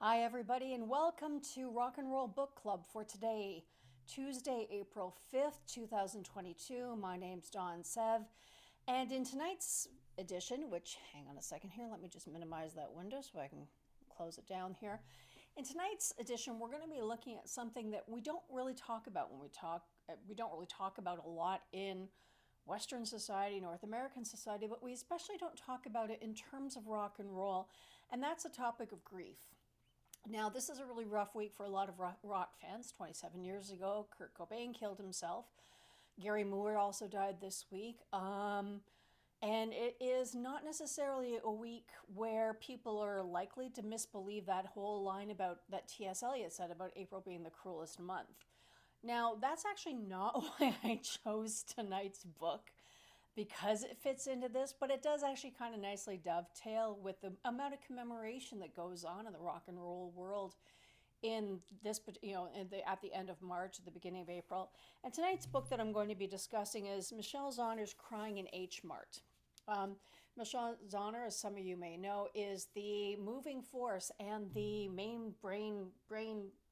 Hi, everybody, and welcome to Rock and Roll Book Club for today, Tuesday, April 5th, 2022. My name's Dawn Sev, and in tonight's edition, which, hang on a second here, let me just minimize that window so I can close it down here. In tonight's edition, we're going to be looking at something that we don't really talk about we don't really talk about a lot in Western society, North American society, but we especially don't talk about it in terms of rock and roll, and that's the topic of grief. Now, this is a really rough week for a lot of rock fans. 27 years ago, Kurt Cobain killed himself. Gary Moore also died this week. And it is not necessarily a week where people are likely to misbelieve that whole line about that T.S. Eliot said about April being the cruelest month. Now, that's actually not why I chose tonight's book because it fits into this, but it does actually kind of nicely dovetail with the amount of commemoration that goes on in the rock and roll world in this, at the end of March, at the beginning of April. And tonight's book that I'm going to be discussing is Michelle Zauner's Crying in H Mart. Michelle Zauner, as some of you may know, is the moving force and the main brain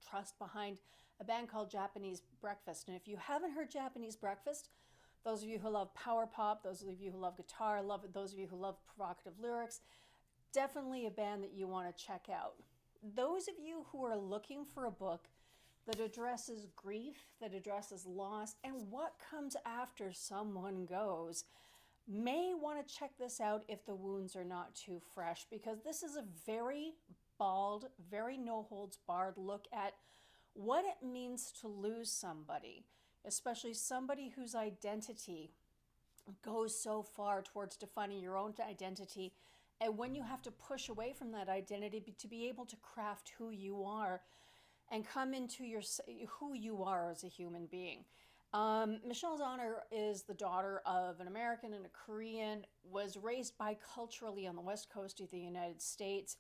trust behind a band called Japanese Breakfast. And if you haven't heard Japanese Breakfast, those of you who love power pop, those of you who love guitar, those of you who love provocative lyrics, definitely a band that you want to check out. Those of you who are looking for a book that addresses grief, that addresses loss, and what comes after someone goes, may want to check this out if the wounds are not too fresh, because this is a very bald, very no-holds-barred look at what it means to lose somebody, especially somebody whose identity goes so far towards defining your own identity. And when you have to push away from that identity to be able to craft who you are and come into who you are as a human being. Michelle Zauner is the daughter of an American and a Korean, was raised biculturally on the west coast of the United States,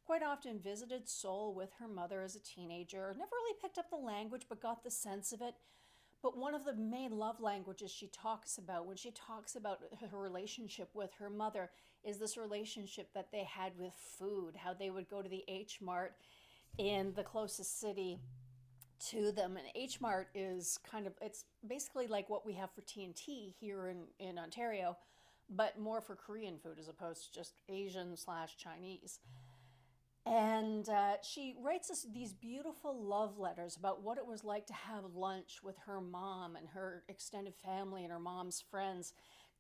quite often visited Seoul with her mother as a teenager, never really picked up the language but got the sense of it. But one of the main love languages she talks about when she talks about her relationship with her mother is this relationship that they had with food, how they would go to the H Mart in the closest city to them. And H Mart is it's basically like what we have for T&T here in Ontario, but more for Korean food as opposed to just Asian/Chinese. And she writes us these beautiful love letters about what it was like to have lunch with her mom and her extended family and her mom's friends,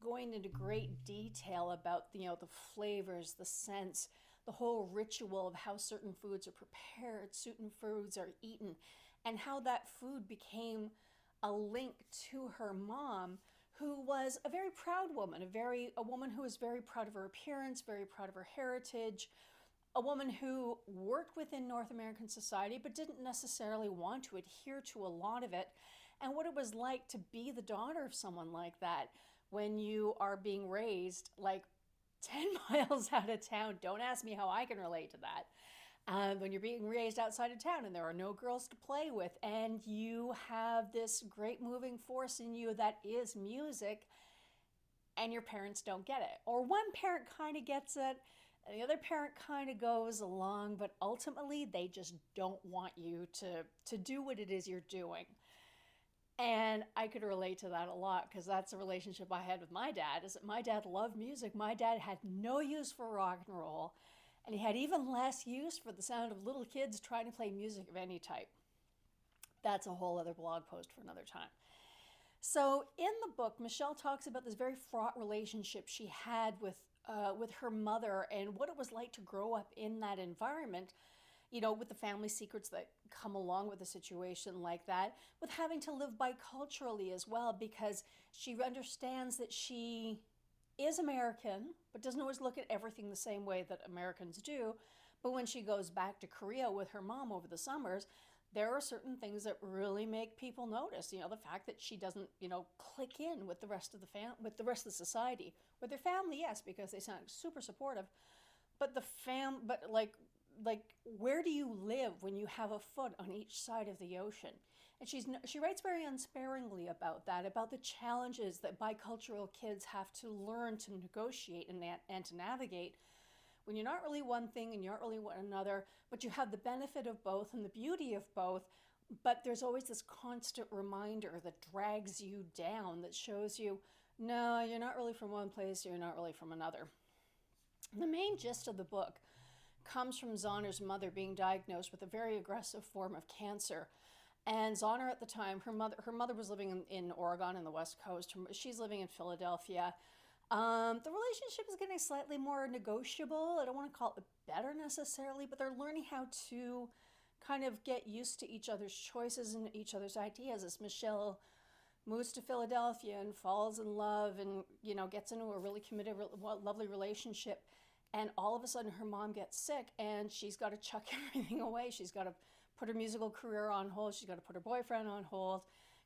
going into great detail about the flavors, the scents, the whole ritual of how certain foods are prepared, certain foods are eaten, and how that food became a link to her mom, who was a very proud woman, a woman who was very proud of her appearance, very proud of her heritage, a woman who worked within North American society but didn't necessarily want to adhere to a lot of it, and what it was like to be the daughter of someone like that when you are being raised like 10 miles out of town. Don't ask me how I can relate to that. When you're being raised outside of town and there are no girls to play with, and you have this great moving force in you that is music, and your parents don't get it. Or one parent kind of gets it, and the other parent kind of goes along, but ultimately they just don't want you to do what it is you're doing. And I could relate to that a lot because that's a relationship I had with my dad, is that my dad loved music. My dad had no use for rock and roll, and he had even less use for the sound of little kids trying to play music of any type. That's a whole other blog post for another time. So in the book, Michelle talks about this very fraught relationship she had with her mother and what it was like to grow up in that environment, with the family secrets that come along with a situation like that, with having to live biculturally as well, because she understands that she is American, but doesn't always look at everything the same way that Americans do. But when she goes back to Korea with her mom over the summers, there are certain things that really make people notice. The fact that she doesn't, click in with the rest of the society. With their family, yes, because they sound super supportive. But where do you live when you have a foot on each side of the ocean? And she writes very unsparingly about that, about the challenges that bicultural kids have to learn to negotiate and to navigate when you're not really one thing and you're not really another, but you have the benefit of both and the beauty of both, but there's always this constant reminder that drags you down, that shows you, no, you're not really from one place, you're not really from another. The main gist of the book comes from Zauner's mother being diagnosed with a very aggressive form of cancer. And Zauner at the time, her mother was living in Oregon in the West Coast. She's living in Philadelphia. The relationship is getting slightly more negotiable. I don't want to call it better necessarily, but they're learning how to kind of get used to each other's choices and each other's ideas as Michelle moves to Philadelphia and falls in love and, gets into a really committed, lovely relationship. And all of a sudden her mom gets sick and she's got to chuck everything away. She's got to put her musical career on hold. She's got to put her boyfriend on hold,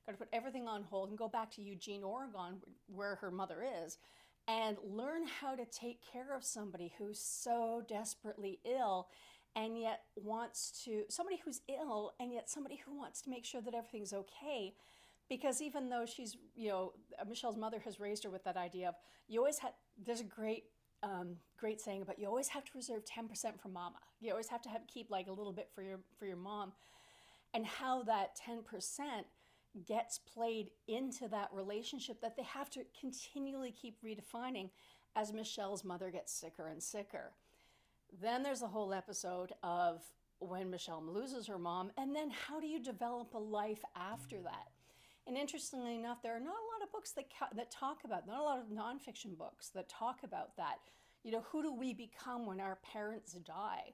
got to put everything on hold and go back to Eugene, Oregon, where her mother is, and learn how to take care of somebody who's so desperately ill and yet somebody who's ill and yet somebody who wants to make sure that everything's okay. Because even though she's, Michelle's mother has raised her with that idea of, there's a great saying about, you always have to reserve 10% for mama. You always have to keep like a little bit for your mom, and how that 10% gets played into that relationship that they have to continually keep redefining as Michelle's mother gets sicker and sicker. Then there's a whole episode of when Michelle loses her mom, and then how do you develop a life after that? And interestingly enough, there are not a lot of books that talk about, not a lot of nonfiction books that talk about that. Who do we become when our parents die?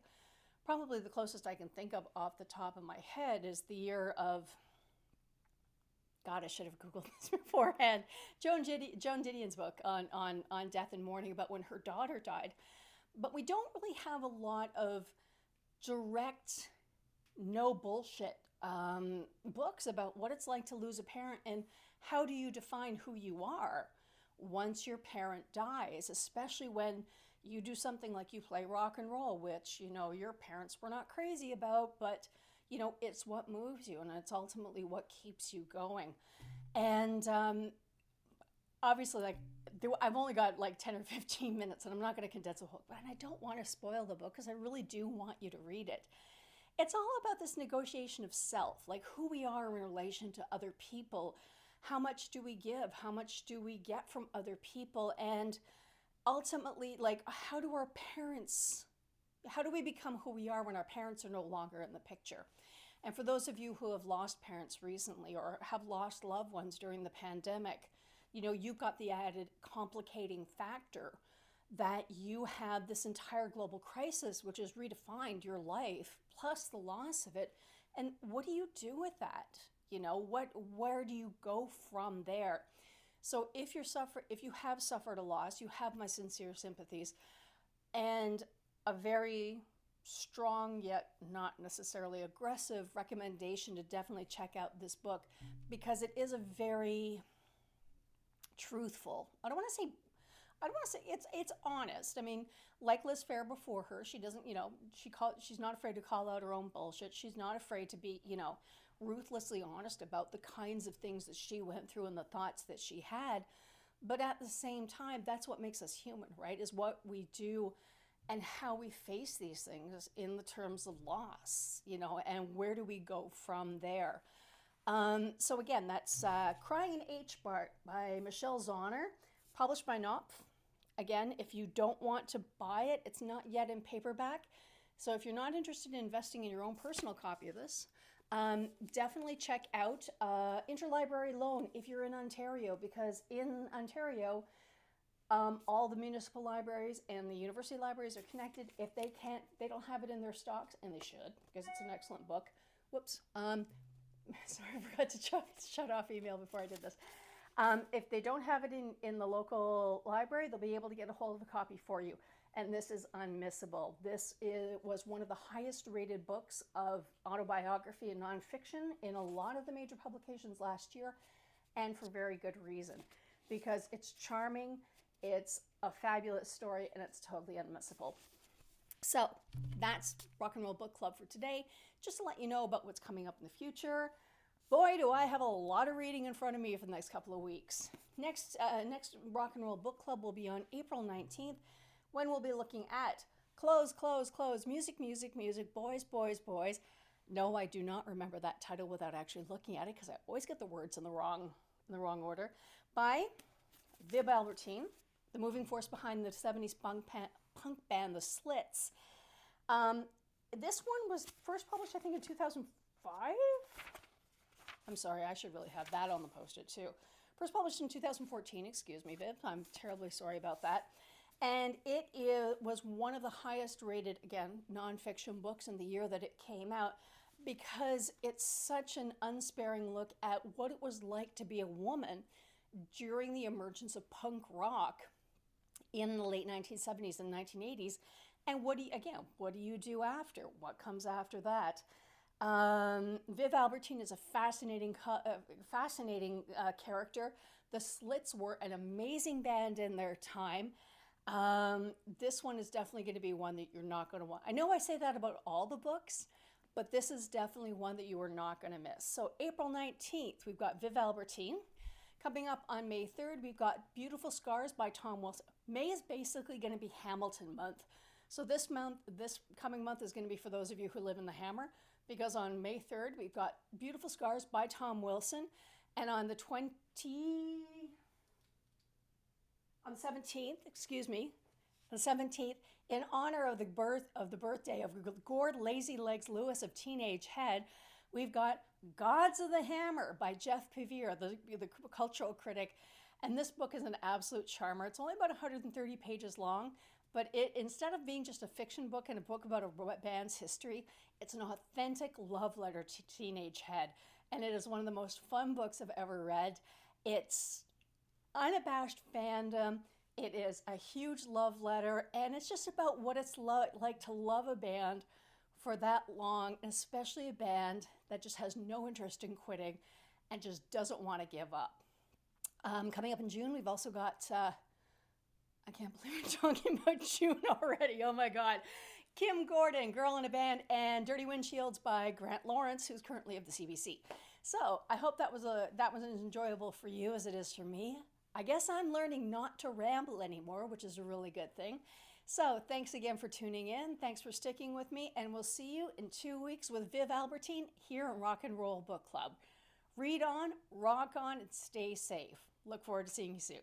Probably the closest I can think of off the top of my head is the year of, God, I should have Googled this beforehand, Joan Didion's book on death and mourning, about when her daughter died. But we don't really have a lot of direct, no bullshit books about what it's like to lose a parent and how do you define who you are once your parent dies, especially when you do something like you play rock and roll, which, your parents were not crazy about, but, it's what moves you and it's ultimately what keeps you going. And obviously, I've only got like 10 or 15 minutes and I'm not going to condense the whole book, and I don't want to spoil the book because I really do want you to read it. It's all about this negotiation of self, like who we are in relation to other people. How much do we give? How much do we get from other people? And ultimately, how do we become who we are when our parents are no longer in the picture? And for those of you who have lost parents recently or have lost loved ones during the pandemic, you've got the added complicating factor that you have this entire global crisis, which has redefined your life, plus the loss of it. And what do you do with that? Where do you go from there? So if you have suffered a loss, you have my sincere sympathies and a very strong yet not necessarily aggressive recommendation to definitely check out this book, because it is a very truthful, I don't want to say it's honest. I mean, like Liz Phair before her, she doesn't, she's not afraid to call out her own bullshit. She's not afraid to be, ruthlessly honest about the kinds of things that she went through and the thoughts that she had. But at the same time, that's what makes us human, right? Is what we do and how we face these things in the terms of loss, and where do we go from there? So again, that's Crying in H MART by Michelle Zauner, published by Knopf. Again, if you don't want to buy it, it's not yet in paperback. So if you're not interested in investing in your own personal copy of this, definitely check out Interlibrary Loan if you're in Ontario, because in Ontario, all the municipal libraries and the university libraries are connected. If they don't have it in their stocks, and they should, because it's an excellent book. Whoops. Sorry, I forgot to shut off email before I did this. If they don't have it in the local library, they'll be able to get a hold of a copy for you. And this is unmissable. This was one of the highest rated books of autobiography and nonfiction in a lot of the major publications last year, and for very good reason, because it's charming, it's a fabulous story, and it's totally unmissable. So that's Rock and Roll Book Club for today. Just to let you know about what's coming up in the future. Boy, do I have a lot of reading in front of me for the next couple of weeks. Next Rock and Roll Book Club will be on April 19th, when we'll be looking at Clothes, clothes, clothes, music, music, music, boys, boys, boys. No, I do not remember that title without actually looking at it because I always get the words in the wrong order. By Viv Albertine, the moving force behind the 70s punk band, The Slits. This one was first published, I think, in 2005. I'm sorry, I should really have that on the post-it too. First published in 2014, excuse me, Viv. I'm terribly sorry about that. And was one of the highest rated, again, nonfiction books in the year that it came out because it's such an unsparing look at what it was like to be a woman during the emergence of punk rock in the late 1970s and 1980s. And what do you do after? What comes after that? Viv Albertine is a fascinating character. The Slits were an amazing band in their time. This one is definitely going to be one that you're not going to want. I know I say that about all the books, but this is definitely one that you are not going to miss. So April 19th, we've got Viv Albertine. Coming up on May 3rd, we've got Beautiful Scars by Tom Wilson. May is basically going to be Hamilton month. So this coming month is going to be for those of you who live in the Hammer, because on May 3rd, we've got Beautiful Scars by Tom Wilson. And on the 17th, in honor of the birthday of Gord Lazy Legs Lewis of Teenage Head, we've got Gods of the Hammer by Jeff Pevier, the cultural critic. And this book is an absolute charmer. It's only about 130 pages long, but instead of being just a fiction book and a book about a band's history, it's an authentic love letter to Teenage Head. And it is one of the most fun books I've ever read. It's unabashed fandom. It is a huge love letter, and it's just about what it's like to love a band for that long, especially a band that just has no interest in quitting and just doesn't want to give up. Coming up in June, we've also got, I can't believe we're talking about June already, oh my God. Kim Gordon, Girl in a Band, and Dirty Windshields by Grant Lawrence, who's currently of the CBC. So I hope that was as enjoyable for you as it is for me. I guess I'm learning not to ramble anymore, which is a really good thing. So thanks again for tuning in. Thanks for sticking with me, and we'll see you in 2 weeks with Viv Albertine here in Rock and Roll Book Club. Read on, rock on, and stay safe. Look forward to seeing you soon.